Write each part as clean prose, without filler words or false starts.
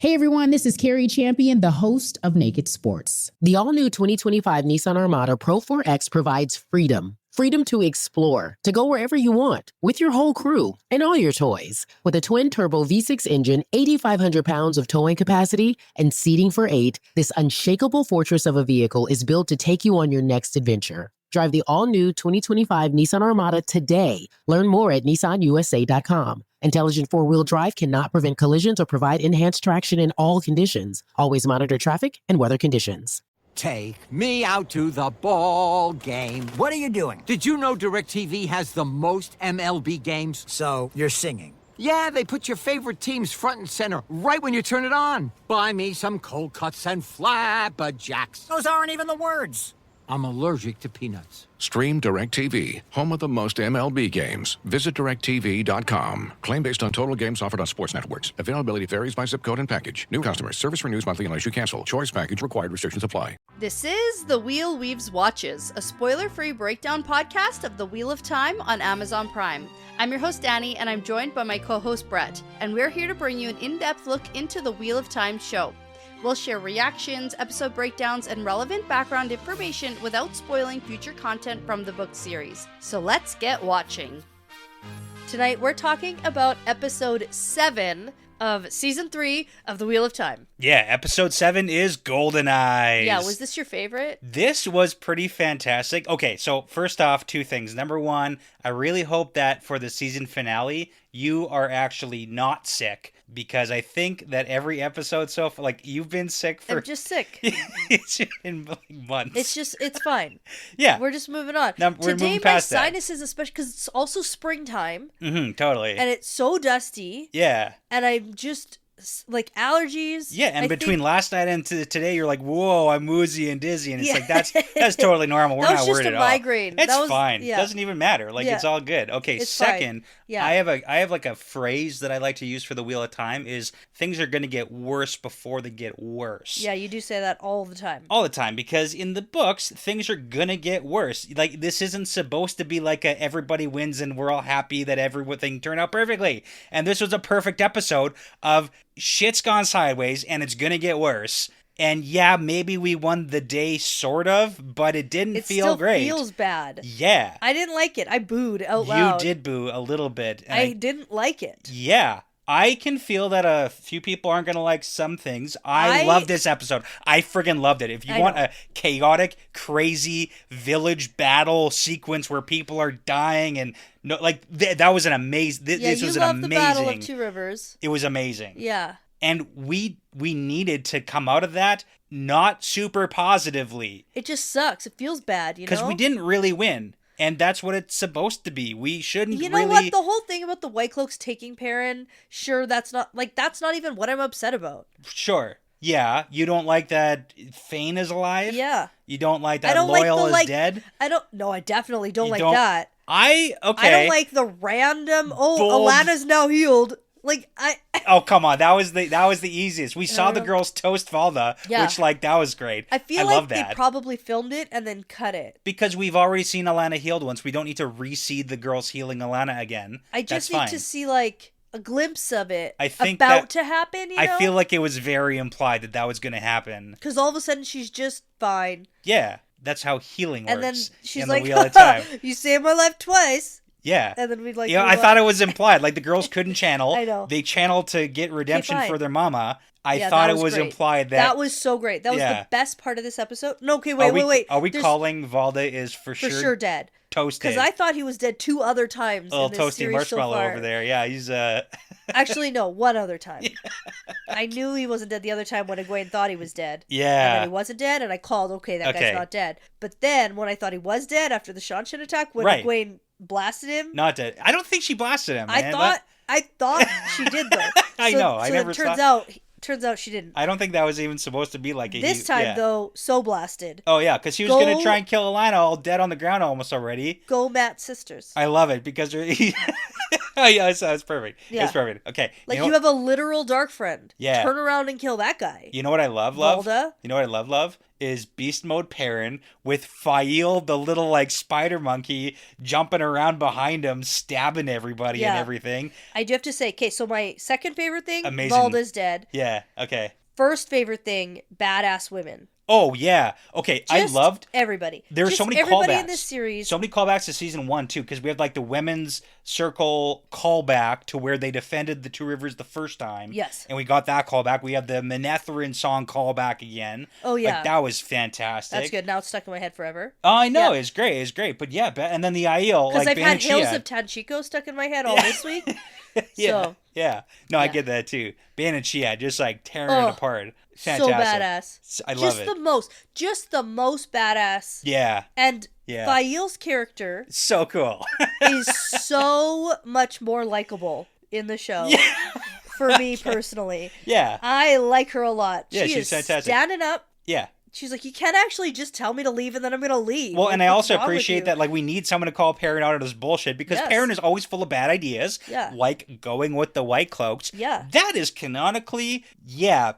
Hey everyone, this is Carrie Champion, the host of Naked Sports. The all-new 2025 Nissan Armada Pro 4X provides freedom. Freedom to explore, to go wherever you want, with your whole crew and all your toys. With a twin-turbo V6 engine, 8,500 pounds of towing capacity, and seating for 8, this unshakable fortress of a vehicle is built to take you on your next adventure. Drive the all-new 2025 Nissan Armada today. Learn more at nissanusa.com. Intelligent four-wheel drive cannot prevent collisions or provide enhanced traction in all conditions. Always monitor traffic and weather conditions. Take me out to the ball game. What are you doing? Did you know DirecTV has the most MLB games? So, you're singing. Yeah, they put your favorite teams front and center right when you turn it on. Buy me some cold cuts and flapjacks. Those aren't even the words. I'm allergic to peanuts. Stream DirecTV, home of the most MLB games. Visit DirecTV.com. Claim based on total games offered on sports networks. Availability varies by zip code and package. New customers. Service renews monthly unless you cancel. Choice package required. Restrictions apply. This is The Wheel Weaves Watches, a spoiler-free breakdown podcast of The Wheel of Time on Amazon Prime. I'm your host, Dani, and I'm joined by my co-host, Brett, and we're here to bring you an in-depth look into the Wheel of Time show. We'll share reactions, episode breakdowns, and relevant background information without spoiling future content from the book series. So let's get watching. Tonight we're talking about episode 7 of season 3 of The Wheel of Time. Yeah, episode 7 is Goldeneyes. Yeah, was this your favorite? This was pretty fantastic. Okay, so first off, two things. Number one, I really hope that for the season finale, you are actually not sick. Because I think that every episode so far, like, you've been sick for... I'm just sick. It's been like months. It's fine. Yeah. We're just moving on. Now, we're Today, moving past my that. sinuses, especially because it's also springtime. Mm-hmm, totally. And it's so dusty. Yeah. And I'm just... like allergies. Yeah, and between last night and today, you're like, whoa, I'm woozy and dizzy, and it's Yeah. like that's totally normal. We're not worried at all. That was just a migraine. It's fine. It doesn't even matter. Like it's all good. Okay. It's second, fine. Yeah. I have like a phrase that I like to use for the Wheel of Time is things are going to get worse before they get worse. Yeah, you do say that all the time. All the time, because in the books, things are gonna get worse. Like, this isn't supposed to be like a everybody wins and we're all happy that everything turned out perfectly. And this was a perfect episode of shit's gone sideways and it's gonna get worse. And yeah, maybe we won the day, sort of, but it didn't feel great. It still feels bad. Yeah. I didn't like it. I booed out loud. You did boo a little bit. I didn't like it. Yeah. I can feel that a few people aren't going to like some things. I love this episode. I friggin' loved it. If you want a chaotic, crazy village battle sequence where people are dying and no, like that was an amazing. This was an amazing. The Battle of Two Rivers. It was amazing. Yeah. And we needed to come out of that not super positively. It just sucks. It feels bad, you know? Because we didn't really win. And that's what it's supposed to be. We shouldn't really... You know what? The whole thing about the White Cloaks taking Perrin, sure, that's not even what I'm upset about. Sure. Yeah. You don't like that Fane is alive? Yeah. You don't like that Loyal is dead? No, I definitely don't like that. Okay. I don't like the random, Alana's now healed. Like, Oh, come on. That was the easiest. We saw the girls toast Valda, which, like, that was great. I feel like they probably filmed it and then cut it. Because we've already seen Alana healed once. We don't need to re-see the girls healing Alana again. I just need to see, like, a glimpse of it I think to happen, you know? I feel like it was very implied that was going to happen. Because all of a sudden she's just fine. Yeah. That's how healing works. And then she's in like, the Wheel of Time. You saved my life twice. Yeah. And then we'd like... I thought it was implied. Like, the girls couldn't channel. I know. They channeled to get redemption for their mama. I Yeah, thought that it was great. implied that... That was so great. That was the best part of this episode. No, okay, wait. Are we calling Valda is for sure dead? Toasted. Because I thought he was dead 2 other times Little in this toasty series marshmallow so far. over there. Yeah, he's... Actually, no, 1 other time. I knew he wasn't dead the other time when Egwene thought he was dead. Yeah. And then he wasn't dead, and I called, that guy's not dead. But then, when I thought he was dead after the Shanshan attack, when Egwene blasted him... Not dead. I don't think she blasted him, man. I thought she did, though. I know. I never thought... Turns out she didn't. I don't think that was even supposed to be like a... This time, though, so blasted. Oh, yeah, because she was going to try and kill Alana all dead on the ground almost already. Go Matt sisters. I love it, because Oh yeah, it's perfect. Yeah. It's perfect. Okay. Like, you you have a literal dark friend. Yeah. Turn around and kill that guy. You know what I love? Volda? You know what I love? Is beast mode Perrin with Fail, the little like spider monkey, jumping around behind him, stabbing everybody and everything. I do have to say, okay, so my second favorite thing, Amazing. Volda's dead. Yeah, okay. First favorite thing, badass women. Oh yeah. Okay, I loved everybody. There were Just so many everybody callbacks in this series. So many callbacks to season 1 too, because we have like the women's circle callback to where they defended the Two Rivers the first time. Yes. And we got that callback. We have the Manetheren song callback again. Oh yeah. Like that was fantastic. That's good. Now it's stuck in my head forever. Oh, I know. Yeah. It's great. It's great. But yeah, and then the Aiel. Because like I've had Hills Banachia. of Tanchico stuck in my head all this week. Yeah. So, Yeah. No, I yeah. get that too. Banachia just like tearing it apart. Fantastic. so badass. I love it. Just the most badass. Yeah. And Yeah. Fail's character So cool. is so much more likable in the show. For me personally. Yeah. I like her a lot. Yeah, she she's is fantastic. standing up. Yeah. She's like, you can't actually just tell me to leave and then I'm going to leave. Well, Like, and I what's also wrong with appreciate you? that, like, we need someone to call Perrin out on his bullshit, because Yes. Perrin is always full of bad ideas. Yeah. Like going with the White Cloaks. Yeah. That is canonically,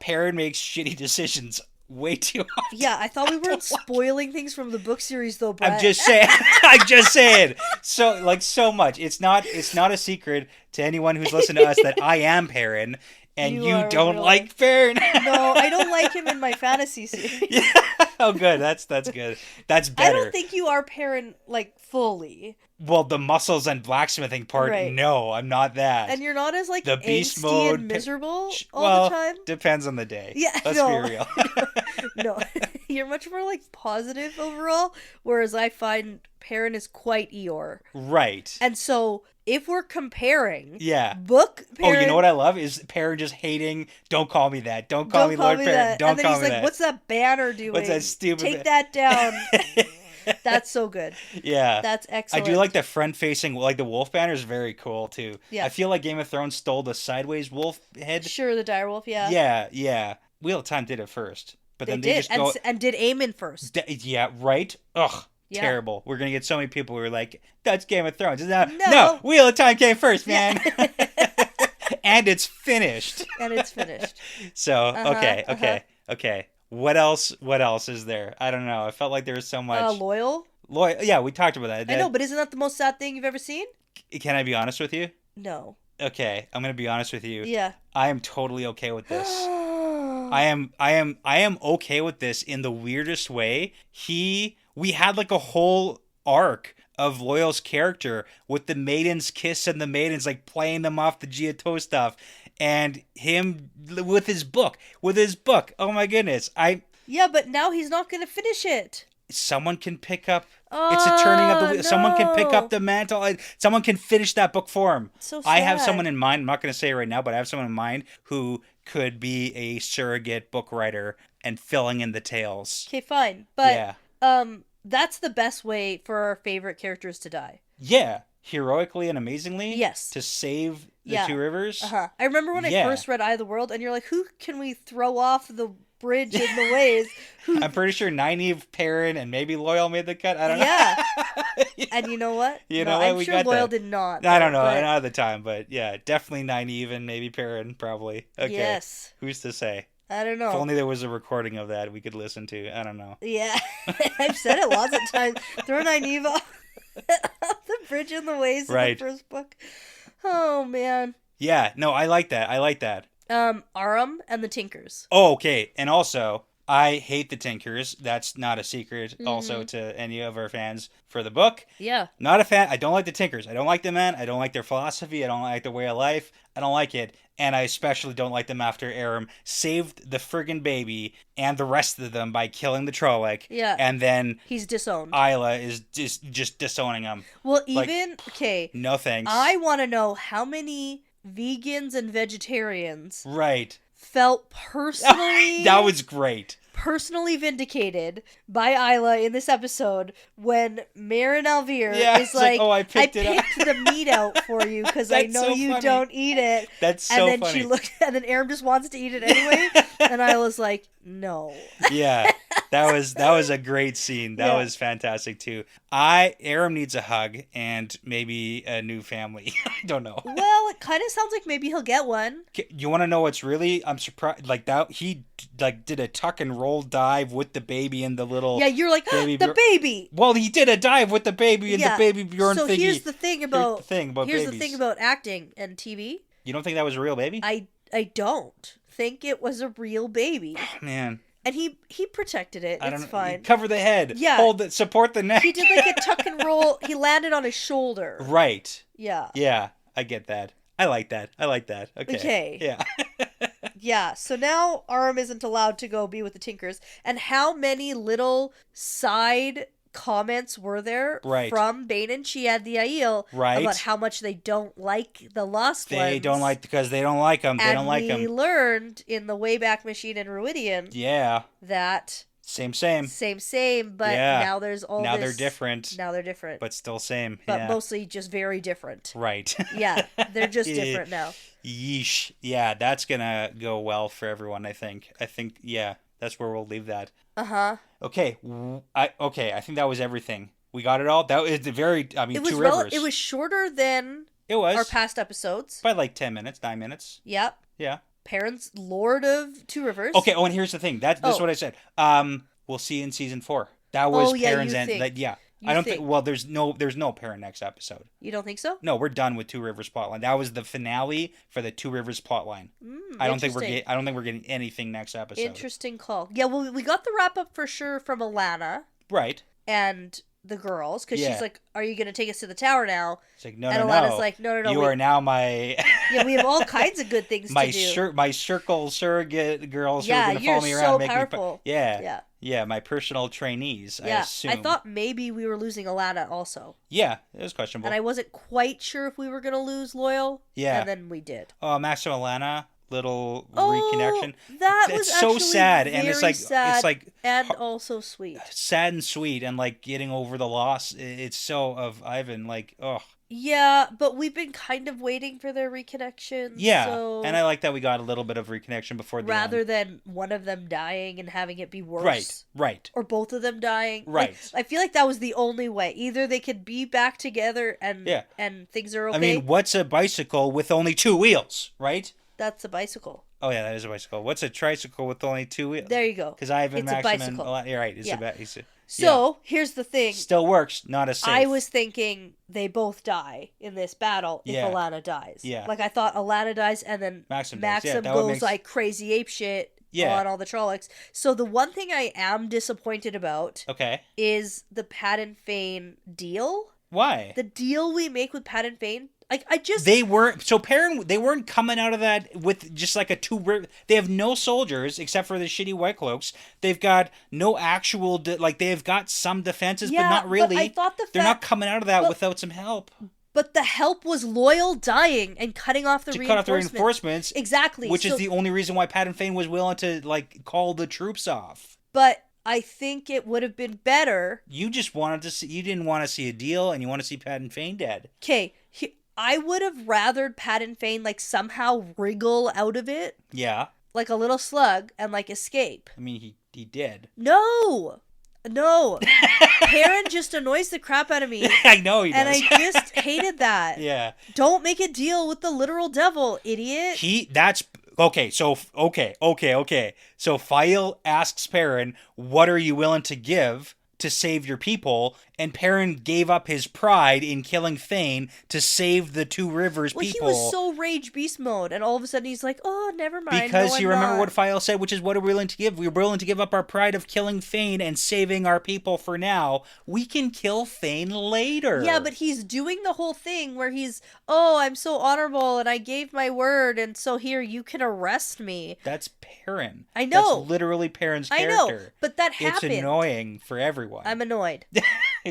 Perrin makes shitty decisions way too often. Yeah, I thought we weren't spoiling things from the book series, though, Brett. I'm just saying. I'm just saying. So much. It's not a secret to anyone who's listened to us that I am Perrin, and you don't really- like Perrin. No, I don't like him in my fantasy series. Yeah. Oh, good. That's good. That's better. I don't think you are Perrin, like, fully. Well, the muscles and blacksmithing part, Right. no, I'm not that. And you're not as, like, The beast angsty mode and miserable all well, the time. depends on the day. Yeah, Let's no. be real. No, you're much more, like, positive overall, whereas I find Perrin is quite Eeyore. Right. And so, if we're comparing Yeah. book Perrin... Oh, you know what I love? Is Perrin just hating, don't call me that. Don't call me Lord Perrin. that. Don't and then call he's me like, that. what's that banner doing? What's that stupid Take that down. That's so good. Yeah. That's excellent. I do like the front-facing, like the wolf banner is very cool, too. Yeah. I feel like Game of Thrones stole the sideways wolf head. Sure, the direwolf, yeah. Yeah. Wheel of Time did it first. But They then did, they just go... and did Aemon first. Yeah, right? Ugh. Yeah. Terrible. We're going to get so many people who are like, that's Game of Thrones. No, No. Wheel of Time came first, man. And it's finished. And it's finished. So, okay. What else is there? I don't know. I felt like there was so much. Loyal? Yeah, we talked about that. I know, but isn't that the most sad thing you've ever seen? Can I be honest with you? No. Okay, I'm going to be honest with you. Yeah. I am totally okay with this. I am okay with this in the weirdest way. We had like a whole arc of Loyal's character with the Maiden's Kiss and the Maidens like playing them off the Geof stuff, and him with his book. Oh my goodness. Yeah, but now he's not going to finish it. Someone can pick up. It's a turning of the wheel. No. Someone can pick up the mantle. Someone can finish that book for him. So I have sad. someone in mind. I'm not going to say it right now, but I have someone in mind who could be a surrogate book writer and filling in the tales. Okay, fine. But Yeah. That's the best way for our favorite characters to die. Yeah. Heroically and amazingly. Yes. To save the Yeah. Two Rivers. Uh-huh. I remember when I Yeah. first read Eye of the World, and you're like, who can we throw off the bridge in the waves? I'm pretty sure Nynaeve, Perrin, and maybe Loyal made the cut. I don't know. Yeah. And you know what? You No, know what? I'm We sure got Loyal that. did not. I don't know. but- Not at the time, but yeah, definitely Nynaeve and maybe Perrin, probably. Okay. Yes. Who's to say? I don't know. If only there was a recording of that we could listen to. I don't know. Yeah. I've said it lots of times. Throw Nynaeve off the bridge in the waves Right. in the first book. Oh, man. Yeah, no, I like that. Aram and the Tinkers. Oh, okay. And also, I hate the Tinkers. That's not a secret also to any of our fans for the book. Yeah. Not a fan. I don't like the Tinkers. I don't like the men. I don't like their philosophy. I don't like their way of life. I don't like it. And I especially don't like them after Aram saved the friggin' baby and the rest of them by killing the Trolloc. Yeah. And then He's disowned. Isla is just disowning him. Well, Like, even... okay. No thanks. I want to know how many vegans and vegetarians Right. felt personally... That was great. personally vindicated by Isla in this episode when Marin Alvear Yeah, is it's like, like, "Oh, I picked the meat out for you because I That's know so you funny. don't eat it." That's so and then funny. she looked, and then Aram just wants to eat it anyway, and Isla's like, "No." Yeah. That was a great scene. That Yeah. was fantastic too. Aram needs a hug and maybe a new family. I don't know. Well, it kind of sounds like maybe he'll get one. You want to know what's really? I'm surprised. Like that, he did a tuck and roll dive with the baby and the little. Yeah, you're like the baby. Well, he did a dive with the baby and the baby Bjorn so thingy. Here's the thing about babies. acting and TV. You don't think that was a real baby? I don't think it was a real baby. Oh, man. And he protected it. It's fine. Cover the head. Yeah. Hold it. Support the neck. He did like a tuck and roll. He landed on his shoulder. Right. Yeah. Yeah. I get that. I like that. Okay. Yeah. Yeah. So now Aram isn't allowed to go be with the Tinkers. And how many little side comments were there from Bane and Chiad the Aiel about how much they don't like the Lost Ones? They don't like because they don't like them. They don't like them. And we learned in the Wayback Machine and Ruidian that same, but now there's all now this... they're different. Now they're different. But still same. But mostly just very different. Right. Yeah, they're just different now. Yeesh. Yeah, that's gonna go well for everyone, I think. That's where we'll leave that. Uh-huh. Okay. I think that was everything. We got it all. That was Two Rivers. It was shorter than our past episodes. By like 10 minutes, 9 minutes. Yep. Yeah. Parents, Lord of Two Rivers. Okay, and here's the thing. This is what I said. We'll see you in season 4. That was Perrin's end. I don't think. Well, there's no Perrin next episode. You don't think so? No, we're done with Two Rivers plotline. That was the finale for the Two Rivers plotline. I don't think we're getting anything next episode. Interesting call. Yeah, well, we got the wrap up for sure from Alana. Right. And the girls, because she's like, "Are you going to take us to the tower now?" It's like, no. And Alana's like, "No. You are now my." Yeah, we have all kinds of good things to do. My circle surrogate girls who are going to follow me around and make powerful. me. Yeah, my personal trainees. Yeah, I assume. I thought maybe we were losing Alana also. Yeah, it was questionable. And I wasn't quite sure if we were going to lose Loyal. Yeah. And then we did. Oh, Max and Alana, little reconnection. That it's was so sad, and very sad it's like and also sweet. Sad and sweet, and like getting over the loss. It's so of Ivan, like Yeah, but we've been kind of waiting for their reconnection. Yeah, so... and I like that we got a little bit of reconnection before the rather end. than one of them dying and having it be worse. Right. Or both of them dying. Right. Like, I feel like that was the only way. Either they could be back together and things are okay. I mean, what's a bicycle with only 2 wheels, right? That's a bicycle. Oh yeah, that is a bicycle. What's a tricycle with only 2 wheels? There you go. Because Ivan, it's Maxim, a bicycle. You're right. So here's the thing. Still works, not as safe. I was thinking they both die in this battle if Alana dies. Yeah. Like I thought Alana dies and then Maxim goes like crazy ape shit on all the Trollocs. So the one thing I am disappointed about is the Pat and Fane deal. Why? The deal we make with Pat and Fane. Like they weren't coming out of that with just like a they have no soldiers except for the shitty white cloaks. They've got no actual they've got some defenses but not really. But I thought they're not coming out of that without some help. But the help was Loyal dying and cutting off the reinforcements. Cut off the reinforcements. Exactly. Which is the only reason why Pat and Fane was willing to call the troops off. But I think it would have been better. You just wanted to see. You didn't want to see a deal, and you want to see Pat and Fane dead. Okay, I would have rathered Pat and Fane somehow wriggle out of it. Yeah. Like a little slug and escape. I mean, he did. No. Perrin just annoys the crap out of me. I know he does. And I just hated that. Yeah. Don't make a deal with the literal devil, idiot. Okay. So Fael asks Perrin, "What are you willing to give to save your people?" And Perrin gave up his pride in killing Fane to save the Two Rivers people. He was so rage beast mode, and all of a sudden he's like, "Oh, never mind." Because you remember what Fael said, which is, "What are we willing to give? We're willing to give up our pride of killing Fane and saving our people for now. We can kill Fane later." Yeah, but he's doing the whole thing where he's, "Oh, I'm so honorable, and I gave my word, and so here, you can arrest me." That's Perrin. I know. That's literally Perrin's character. I know, but that happened. It's annoying for everyone. I'm annoyed.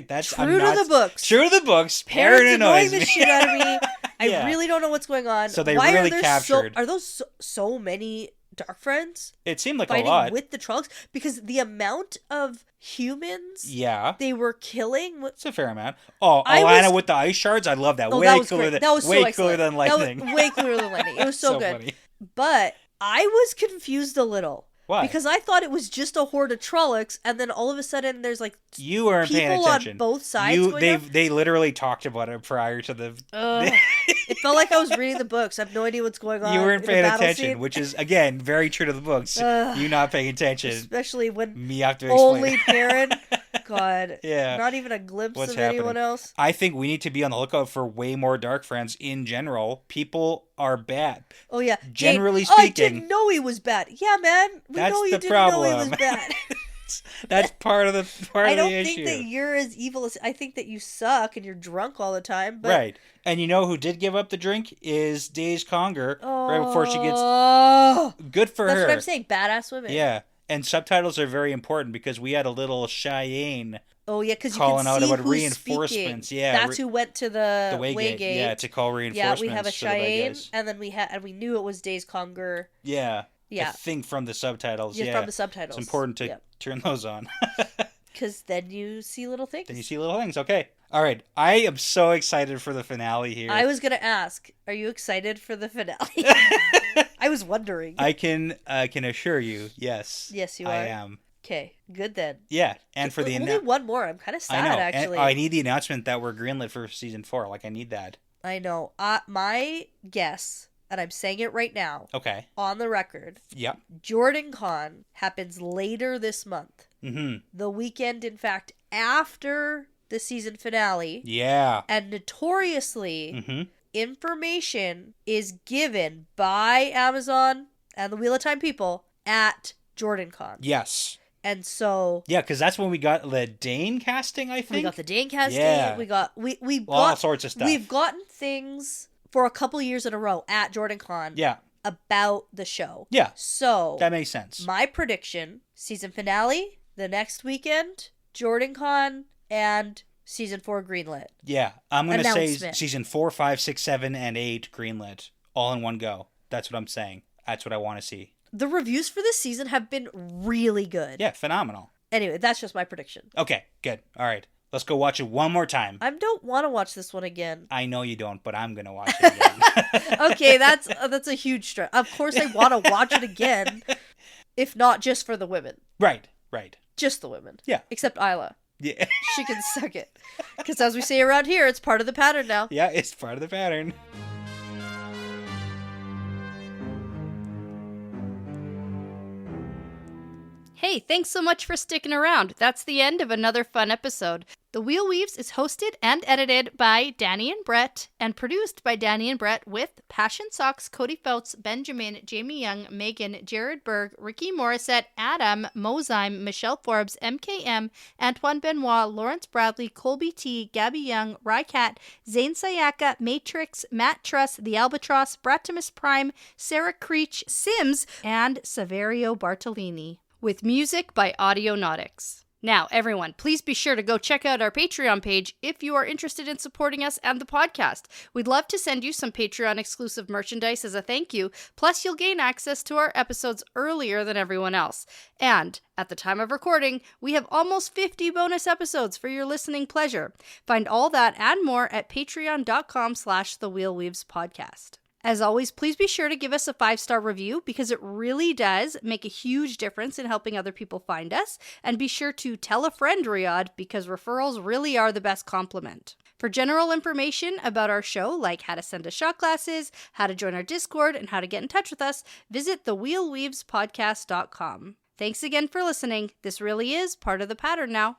That's True to the books. True to the books. Perrin annoys me. The shit out of me. I really don't know what's going on. So they really captured. Are those so many Dark Friends? It seemed like fighting a lot with the Trollocs, because the amount of humans. Yeah. They were killing. It's a fair amount. Oh, Alana with the ice shards. I love that. Oh, way that was cooler great. than That was way so cooler than lightning. Way cooler than lightning. It was so good. Funny. But I was confused a little. Why? Because I thought it was just a horde of Trollocs, and then all of a sudden there's like you weren't paying attention. On both sides. They literally talked about it prior to the. It felt like I was reading the books. I have no idea what's going on. You weren't paying attention, which is again very true to the books. You not paying attention, especially when me have to explain. Only Perrin. God, yeah, not even a glimpse of anyone else. I think we need to be on the lookout for way more Dark Friends in general. People are bad. Oh yeah, generally speaking. I didn't know he was bad. Yeah, man, we know you didn't know he was bad. That's part of the issue. I don't think that you're as evil as I think that you suck and you're drunk all the time. But... Right, and you know who did give up the drink is Days Conger right before she gets. Good for her. That's what I'm saying. Badass women. Yeah. And subtitles are very important because we had a little Cheyenne. Oh yeah, because you calling can see out about who's reinforcements. Speaking. Yeah, that's who went to the Waygate. Yeah, to call reinforcements. Yeah, we have a Cheyenne, and then we knew it was Days Conger. Yeah, yeah. I think from the subtitles. Yeah, from the subtitles. It's important to turn those on. Because then you see little things. Okay. All right. I am so excited for the finale here. I was gonna ask, are you excited for the finale? I was wondering. I can assure you, yes. Yes, you are. I am. Okay, good then. Yeah, and for the only one more. I'm kind of sad, I know. actually. And I need the announcement that we're greenlit for season 4. Like, I need that. I know. My guess, and I'm saying it right now. Okay. On the record. Yep. Jordan Con happens later this month. Mm-hmm. The weekend, in fact, after the season finale. Yeah. And notoriously, information is given by Amazon and the Wheel of Time people at Jordan Con. Yes. And so... Yeah, because that's when we got the Dane casting, I think. We got the Dane casting. Yeah. We got all sorts of stuff. We've gotten things for a couple years in a row at Jordan Con. Yeah. About the show. Yeah. So... That makes sense. My prediction, season finale, the next weekend, Jordan Con, and season 4 greenlit. Yeah. I'm going to say season 4, 5, 6, 7, and 8 greenlit. All in one go. That's what I'm saying. That's what I want to see. The reviews for this season have been really good. Yeah, phenomenal. Anyway, that's just my prediction. Okay, good. All right. Let's go watch it one more time. I don't want to watch this one again. I know you don't, but I'm going to watch it again. Okay, that's a huge stretch. Of course I want to watch it again, if not just for the women. Right. Just the women. Yeah. Except Isla. Yeah. She can suck it. Because as we say around here, it's part of the pattern now. Yeah, it's part of the pattern. Hey, thanks so much for sticking around. That's the end of another fun episode. The Wheel Weaves is hosted and edited by Dani and Brett and produced by Dani and Brett with Passion Socks, Cody Feltz, Benjamin, Jamie Young, Megan, Jared Berg, Ricky Morissette, Adam, Mozyme, Michelle Forbes, MKM, Antoine Benoit, Lawrence Bradley, Colby T, Gabby Young, Rycat, Zane Sayaka, Matrix, Matt Truss, The Albatross, Bratimus Prime, Sarah Creech, Sims, and Saverio Bartolini. With music by Audionautics. Now, everyone, please be sure to go check out our Patreon page if you are interested in supporting us and the podcast. We'd love to send you some Patreon-exclusive merchandise as a thank you, plus you'll gain access to our episodes earlier than everyone else. And, at the time of recording, we have almost 50 bonus episodes for your listening pleasure. Find all that and more at patreon.com/thewheelweavespodcast. As always, please be sure to give us a 5-star review because it really does make a huge difference in helping other people find us. And be sure to tell a friend, Riyadh, because referrals really are the best compliment. For general information about our show, like how to send us shot glasses, how to join our Discord, and how to get in touch with us, visit thewheelweavespodcast.com. Thanks again for listening. This really is part of the pattern now.